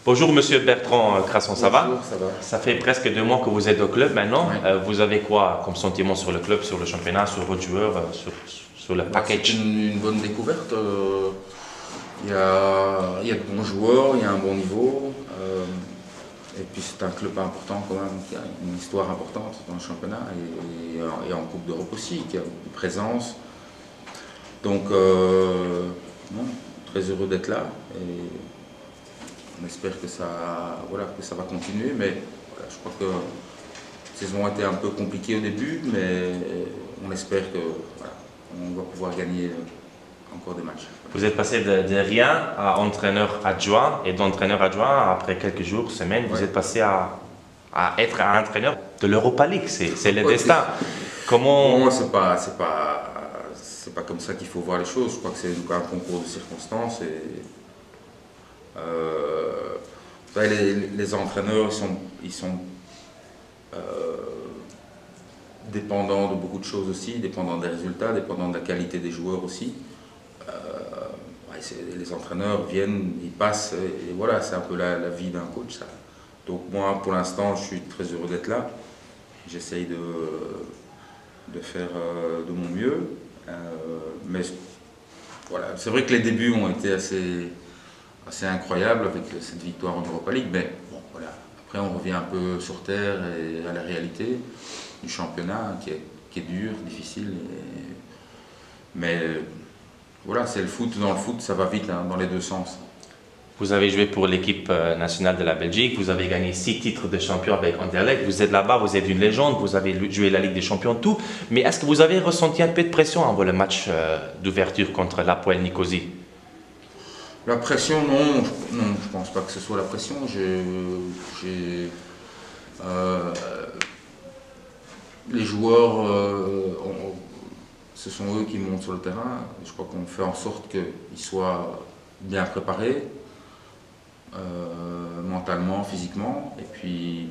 Bonjour Monsieur Bertrand Crasson, ça va? Bonjour, ça va. Ça fait presque 2 mois que vous êtes au club maintenant. Ouais. Vous avez quoi comme sentiment sur le club, sur le championnat, sur votre joueur, sur le package? C'est une bonne découverte. Il y a de bons joueurs, il y a un bon niveau. Et puis c'est un club important quand même, qui a une histoire importante dans le championnat et en Coupe d'Europe aussi, qui a une présence. Donc, non, très heureux d'être là. Et on espère que ça va continuer. Mais voilà, je crois que la saison a été un peu compliquée au début, mais on espère que on va pouvoir gagner encore des matchs. Vous êtes passé de rien à entraîneur adjoint et d'entraîneur adjoint, après quelques jours, semaines, vous êtes passé à être un entraîneur de l'Europa League. C'est le destin. Comment... Bon, c'est pas comme ça qu'il faut voir les choses. Je crois que c'est un concours de circonstances. Les entraîneurs, ils sont dépendants de beaucoup de choses aussi, dépendants des résultats, dépendants de la qualité des joueurs aussi. Les entraîneurs viennent, ils passent, et voilà, c'est un peu la vie d'un coach, ça. Donc moi, pour l'instant, je suis très heureux d'être là. J'essaye de faire de mon mieux. Mais voilà, c'est vrai que les débuts ont été assez incroyables avec cette victoire en Europa League. Mais bon, voilà. Après, on revient un peu sur terre et à la réalité du championnat qui est dur, difficile. Mais voilà, c'est le foot. Dans le foot, ça va vite hein, dans les deux sens. Vous avez joué pour l'équipe nationale de la Belgique, vous avez gagné 6 titres de champion avec Anderlecht, vous êtes là-bas, vous êtes une légende, vous avez joué la Ligue des Champions, tout. Mais est-ce que vous avez ressenti un peu de pression avant le match d'ouverture contre l'Apoel Nicosie? La pression, non, je pense pas que ce soit la pression. Les joueurs, ce sont eux qui montent sur le terrain. Je crois qu'on fait en sorte qu'ils soient bien préparés, mentalement, physiquement. Et puis,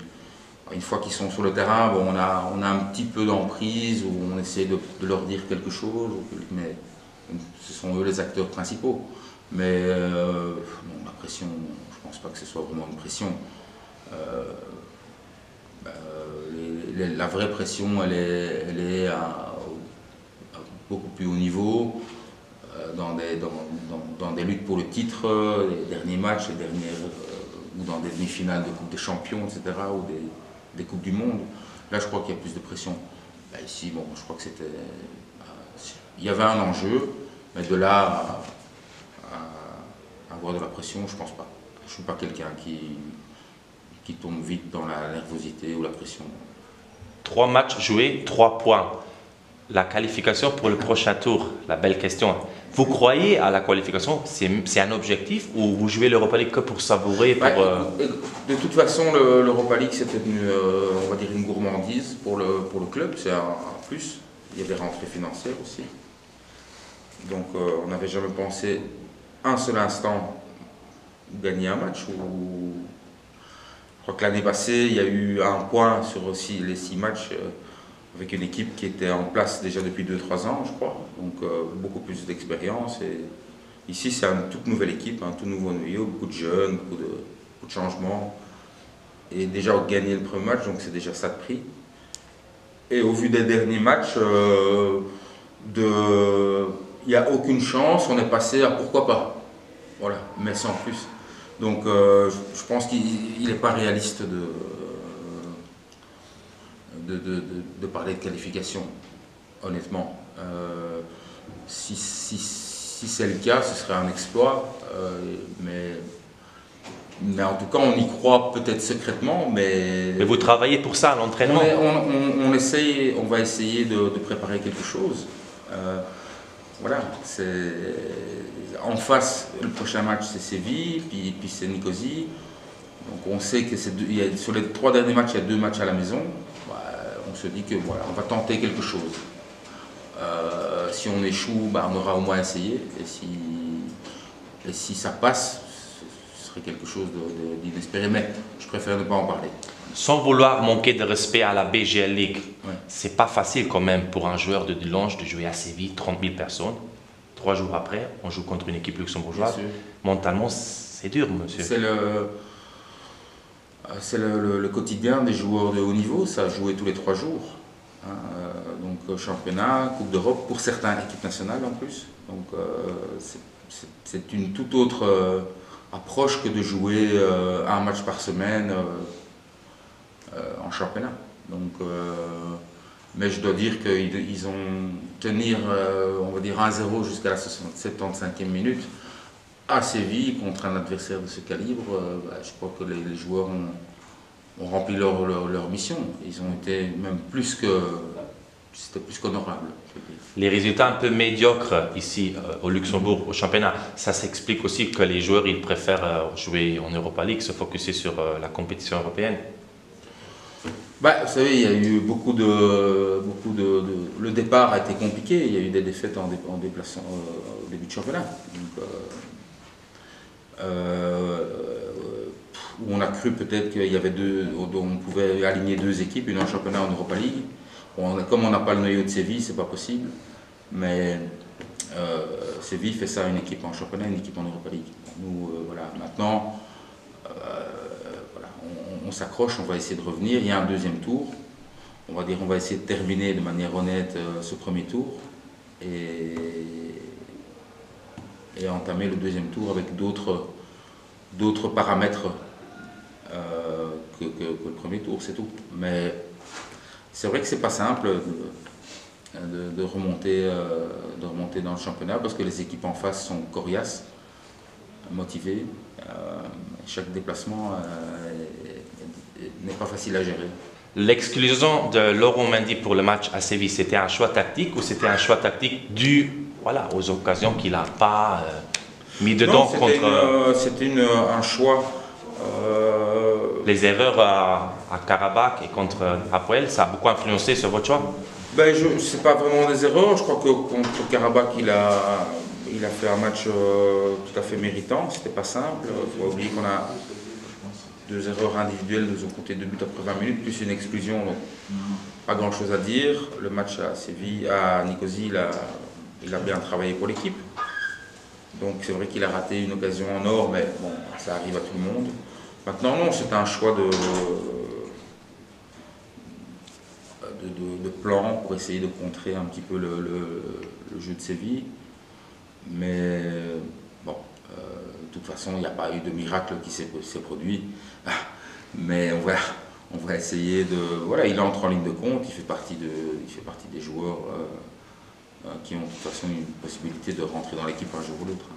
une fois qu'ils sont sur le terrain, bon, on a un petit peu d'emprise, où on essaie de leur dire quelque chose, mais ce sont eux les acteurs principaux. Mais non, la pression, je pense pas que ce soit vraiment une pression. La vraie pression, elle est à beaucoup plus haut niveau, dans des luttes pour le titre, les derniers matchs, ou dans des demi-finales de Coupe des Champions, etc., ou des Coupes du Monde. Là, je crois qu'il y a plus de pression. Là, ici, bon, je crois que il y avait un enjeu, mais de là à avoir de la pression, je pense pas. Je suis pas quelqu'un qui tombe vite dans la nervosité ou la pression. 3 matchs joués, 3 points. La qualification pour le prochain tour, la belle question. Vous croyez à la qualification? C'est un objectif ou vous jouez l'Europa League que pour savourer De toute façon, l'Europa League, c'était on va dire une gourmandise pour le club. C'est un plus. Il y a des rentrées financières aussi. Donc, on n'avait jamais pensé un seul instant gagner un match. Je crois que l'année passée, il y a eu un point sur aussi les 6 matchs avec une équipe qui était en place déjà depuis 2-3 ans, je crois. Donc beaucoup plus d'expérience. Et ici, c'est une toute nouvelle équipe, un tout nouveau noyau, beaucoup de jeunes, beaucoup de changements. Et déjà gagner le premier match, donc c'est déjà ça de prix. Et au vu des derniers matchs, il n'y a aucune chance, on est passé à pourquoi pas. Voilà, mais sans plus. Donc je pense qu'il n'est pas réaliste de parler de qualification, honnêtement. Si c'est le cas, ce serait un exploit, mais en tout cas on y croit peut-être secrètement. Mais vous travaillez pour ça à l'entraînement? On va essayer de préparer quelque chose. Voilà, en face, le prochain match c'est Séville, puis c'est Nicosie. Donc on sait que sur les 3 derniers matchs, il y a 2 matchs à la maison. On se dit que voilà, on va tenter quelque chose. Si on échoue, on aura au moins essayé. Et si ça passe, ce serait quelque chose d'inespéré. Mais je préfère ne pas en parler. Sans vouloir manquer de respect à la BGL League, Ouais. c'est pas facile quand même pour un joueur de Delange de jouer à Séville, 30 000 personnes. 3 jours après, on joue contre une équipe luxembourgeoise. Mentalement, c'est dur, monsieur. C'est le quotidien des joueurs de haut niveau, ça a joué tous les 3 jours. Hein, donc championnat, Coupe d'Europe, pour certains équipes nationales en plus. Donc c'est une toute autre approche que de jouer un match par semaine en championnat. Donc, mais je dois dire qu'ils ont tenir, on va dire 1-0 jusqu'à la 75e minute à Séville contre un adversaire de ce calibre. Je crois que les joueurs ont rempli leur mission. Ils ont été même c'était plus qu'honorable. Les résultats un peu médiocres ici au Luxembourg, au championnat, ça s'explique aussi que les joueurs ils préfèrent jouer en Europa League, se focusser sur la compétition européenne. Vous savez, il y a eu le départ a été compliqué, il y a eu des défaites en déplaçant au début de championnat. Donc, où on a cru peut-être qu'il y avait on pouvait aligner 2 équipes, une en championnat, en Europa League. Comme on n'a pas le noyau de Séville, c'est pas possible. Mais Séville fait ça, une équipe en championnat, une équipe en Europa League. Nous, voilà, maintenant, voilà, on s'accroche, on va essayer de revenir. Il y a un 2e tour. On va essayer de terminer de manière honnête ce 1er tour et entamer le 2e tour avec d'autres paramètres que le 1er tour, c'est tout. Mais c'est vrai que c'est pas simple de remonter dans le championnat parce que les équipes en face sont coriaces, motivées. Chaque déplacement n'est pas facile à gérer. L'exclusion de Laurent Mendy pour le match à Séville, c'était un choix tactique ou c'était un choix tactique dû aux occasions qu'il n'a pas mis dedans contre... C'était un choix... Les erreurs à Karabakh et contre Hapoel, ça a beaucoup influencé sur votre choix? C'est pas vraiment des erreurs. Je crois que contre Karabakh, il a fait un match tout à fait méritant. C'était pas simple. Il faut oublier qu'on a 2 erreurs individuelles, nous ont coûté 2 buts après 20 minutes, plus une exclusion. Donc pas grand chose à dire. Le match à Séville, à Nicosie, il a bien travaillé pour l'équipe. Donc c'est vrai qu'il a raté une occasion en or, mais bon, ça arrive à tout le monde. Maintenant, non, c'est un choix de plan pour essayer de contrer un petit peu le jeu de Séville. Mais bon, de toute façon, il n'y a pas eu de miracle qui s'est produit. Mais on va essayer de... Voilà, il entre en ligne de compte, il fait partie des joueurs qui ont de toute façon une possibilité de rentrer dans l'équipe un jour ou l'autre.